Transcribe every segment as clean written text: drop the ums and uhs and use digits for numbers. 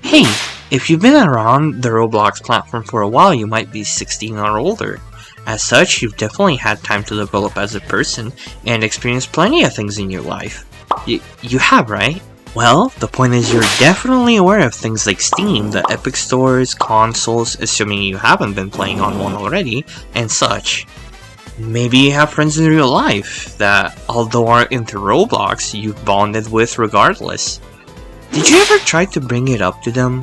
Hey, if you've been around the Roblox platform for a while, you might be 16 or older. As such, you've definitely had time to develop as a person and experience plenty of things in your life. You have, right? Well, the point is you're definitely aware of things like Steam, the Epic Stores, consoles, assuming you haven't been playing on one already, and such. Maybe you have friends in real life that, although aren't into Roblox, you've bonded with regardless. Did you ever try to bring it up to them?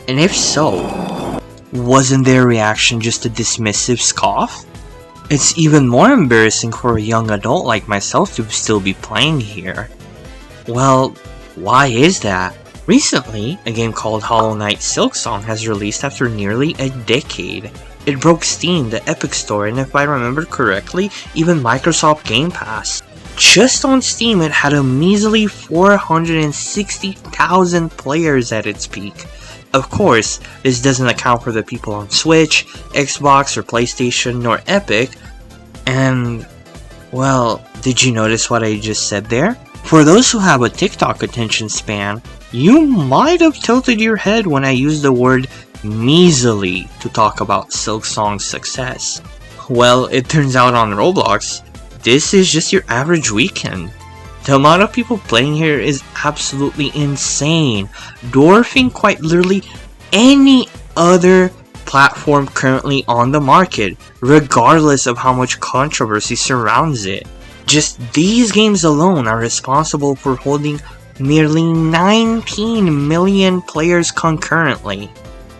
And if so, wasn't their reaction just a dismissive scoff? It's even more embarrassing for a young adult like myself to still be playing here. Well, why is that? Recently, a game called Hollow Knight Silksong has released after nearly a decade. It broke Steam, the Epic Store, and if I remember correctly, even Microsoft Game Pass. Just on Steam, it had a measly 460,000 players at its peak. Of course, this doesn't account for the people on Switch, Xbox, or PlayStation, nor Epic. And, well, did you notice what I just said there? For those who have a TikTok attention span, you might have tilted your head when I used the word measly to talk about Silksong's success. Well, it turns out on Roblox, this is just your average weekend. The amount of people playing here is absolutely insane, dwarfing quite literally any other platform currently on the market, regardless of how much controversy surrounds it. Just these games alone are responsible for holding nearly 19 million players concurrently.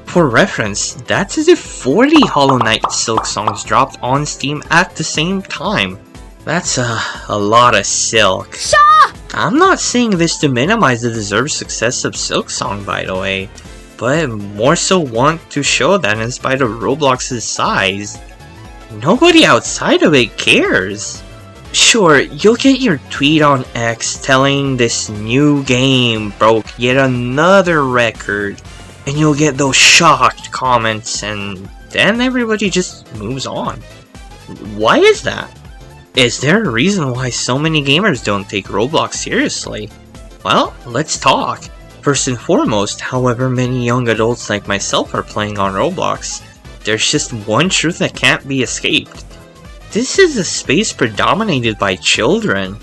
For reference, that's as if 40 Hollow Knight Silksongs dropped on Steam at the same time. That's a lot of silk. Shaw! I'm not saying this to minimize the deserved success of Silksong, by the way, but more so want to show that in spite of Roblox's size, nobody outside of it cares. Sure, you'll get your tweet on X telling this new game broke yet another record, and you'll get those shocked comments, and then everybody just moves on. Why is that? Is there a reason why so many gamers don't take Roblox seriously? Well, let's talk. First and foremost, however many young adults like myself are playing on Roblox, there's just one truth that can't be escaped. This is a space predominated by children.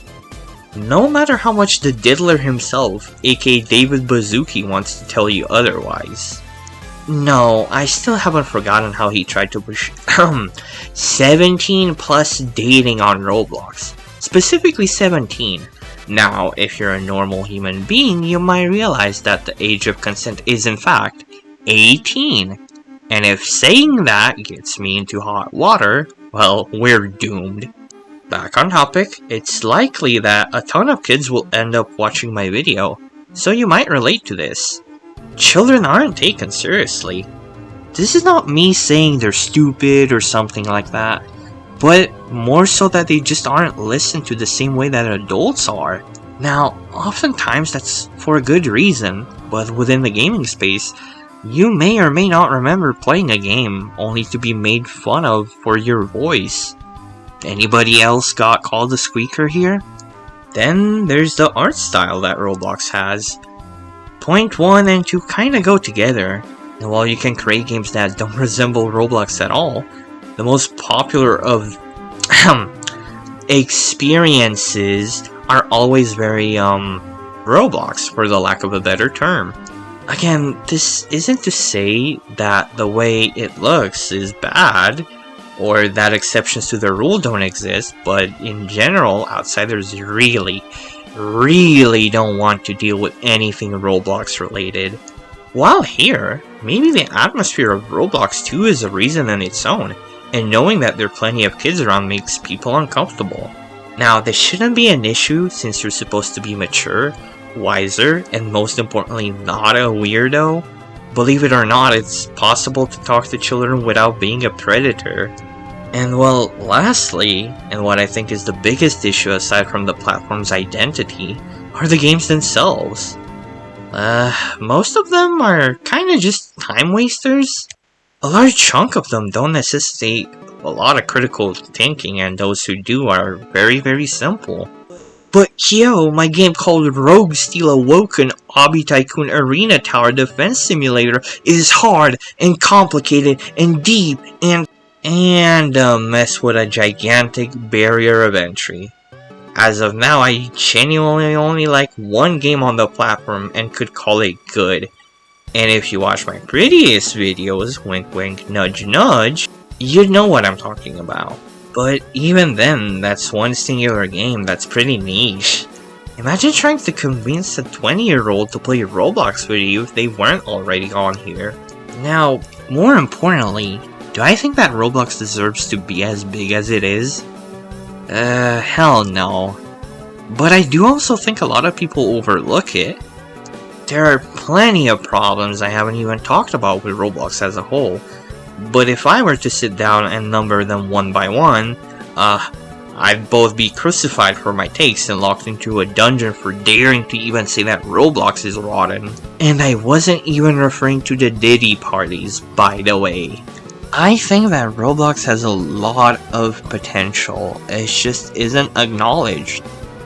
No matter how much the diddler himself, aka David Bazooki, wants to tell you otherwise. No, I still haven't forgotten how he tried to push 17 plus dating on Roblox. Specifically 17. Now, if you're a normal human being, you might realize that the age of consent is in fact 18. And if saying that gets me into hot water, well, we're doomed. Back on topic, it's likely that a ton of kids will end up watching my video, so you might relate to this. Children aren't taken seriously. This is not me saying they're stupid or something like that, but more so that they just aren't listened to the same way that adults are. Now, oftentimes that's for a good reason, but within the gaming space, you may or may not remember playing a game only to be made fun of for your voice. Anybody else got called a squeaker here? Then there's the art style that Roblox has. Point 1 and 2 kinda go together, and while you can create games that don't resemble Roblox at all, the most popular of experiences are always very Roblox, for the lack of a better term. Again, this isn't to say that the way it looks is bad, or that exceptions to the rule don't exist, but in general, outsiders really don't want to deal with anything Roblox related. While here, maybe the atmosphere of Roblox 2 is a reason in its own, and knowing that there are plenty of kids around makes people uncomfortable. Now, this shouldn't be an issue since you're supposed to be mature, wiser, and most importantly not a weirdo. Believe it or not, it's possible to talk to children without being a predator. And well, lastly, and what I think is the biggest issue aside from the platform's identity, are the games themselves. Most of them are kinda just time wasters. A large chunk of them don't necessitate a lot of critical thinking, and those who do are very simple. But yo, my game called Rogue Steel Awoken Obby Tycoon Arena Tower Defense Simulator is hard and complicated and deep and mess with a gigantic barrier of entry. As of now, I genuinely only like one game on the platform and could call it good. And if you watch my previous videos, wink wink nudge nudge, you'd know what I'm talking about. But even then, that's one singular game that's pretty niche. Imagine trying to convince a 20-year-old to play Roblox with you if they weren't already on here. Now, more importantly, do I think that Roblox deserves to be as big as it is? Hell no. But I do also think a lot of people overlook it. There are plenty of problems I haven't even talked about with Roblox as a whole. But if I were to sit down and number them one by one, I'd both be crucified for my takes and locked into a dungeon for daring to even say that Roblox is rotten. And I wasn't even referring to the Diddy parties, by the way. I think that Roblox has a lot of potential, it just isn't acknowledged.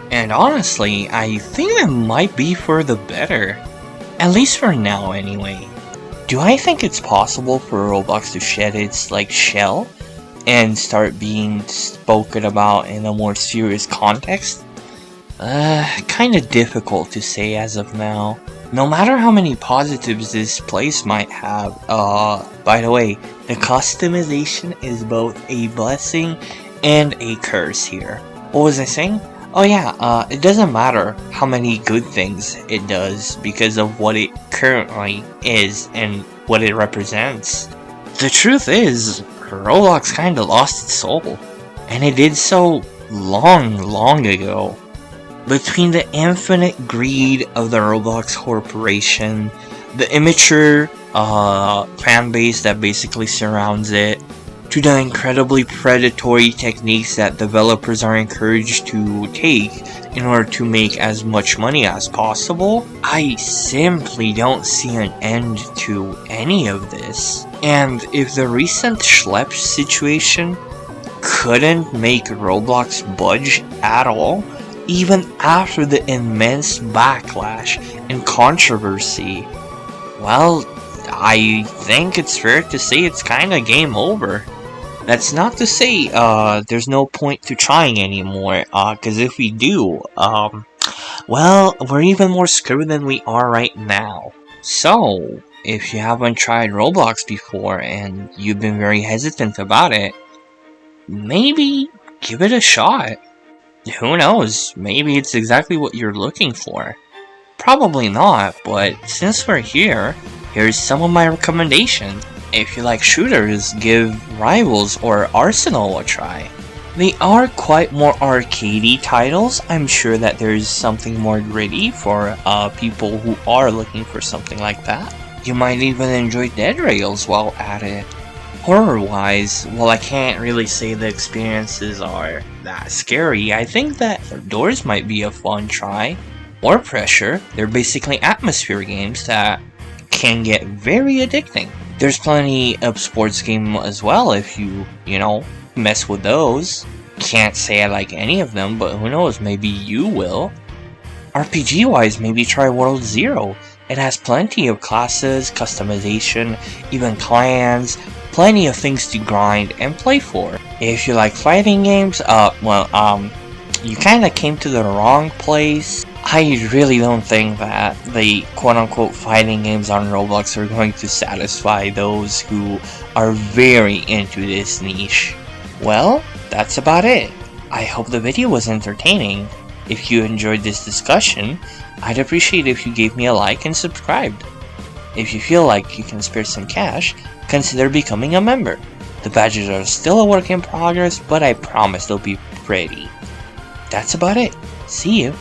And honestly, I think it might be for the better. At least for now, anyway. Do I think it's possible for Roblox to shed its, shell and start being spoken about in a more serious context? Kinda difficult to say as of now. No matter how many positives this place might have, by the way, the customization is both a blessing and a curse here. What was I saying? Oh yeah, it doesn't matter how many good things it does because of what it currently is and what it represents. The truth is, Roblox kinda lost its soul, and it did so long ago. Between the infinite greed of the Roblox Corporation, the immature fan base that basically surrounds it, to the incredibly predatory techniques that developers are encouraged to take in order to make as much money as possible, I simply don't see an end to any of this. And if the recent Schlepp situation couldn't make Roblox budge at all, even after the immense backlash and controversy, well, I think it's fair to say it's kinda game over. That's not to say there's no point to trying anymore, cause if we do, well, we're even more screwed than we are right now. So, if you haven't tried Roblox before and you've been very hesitant about it, maybe give it a shot. Who knows, maybe it's exactly what you're looking for. Probably not, but since we're here, here's some of my recommendations. If you like shooters, give Rivals or Arsenal a try. They are quite more arcadey titles. I'm sure that there's something more gritty for people who are looking for something like that. You might even enjoy Dead Rails while at it. Horror-wise, well, I can't really say the experiences are that scary. I think that Doors might be a fun try. Or Pressure, they're basically atmosphere games that can get very addicting. There's plenty of sports game as well if you mess with those. Can't say I like any of them, but who knows, maybe you will. RPG-wise, maybe try World Zero. It has plenty of classes, customization, even clans, plenty of things to grind and play for. If you like fighting games, you kinda came to the wrong place. I really don't think that the quote-unquote fighting games on Roblox are going to satisfy those who are very into this niche. Well, that's about it. I hope the video was entertaining. If you enjoyed this discussion, I'd appreciate if you gave me a like and subscribed. If you feel like you can spare some cash, consider becoming a member. The badges are still a work in progress, but I promise they'll be pretty. That's about it. See you.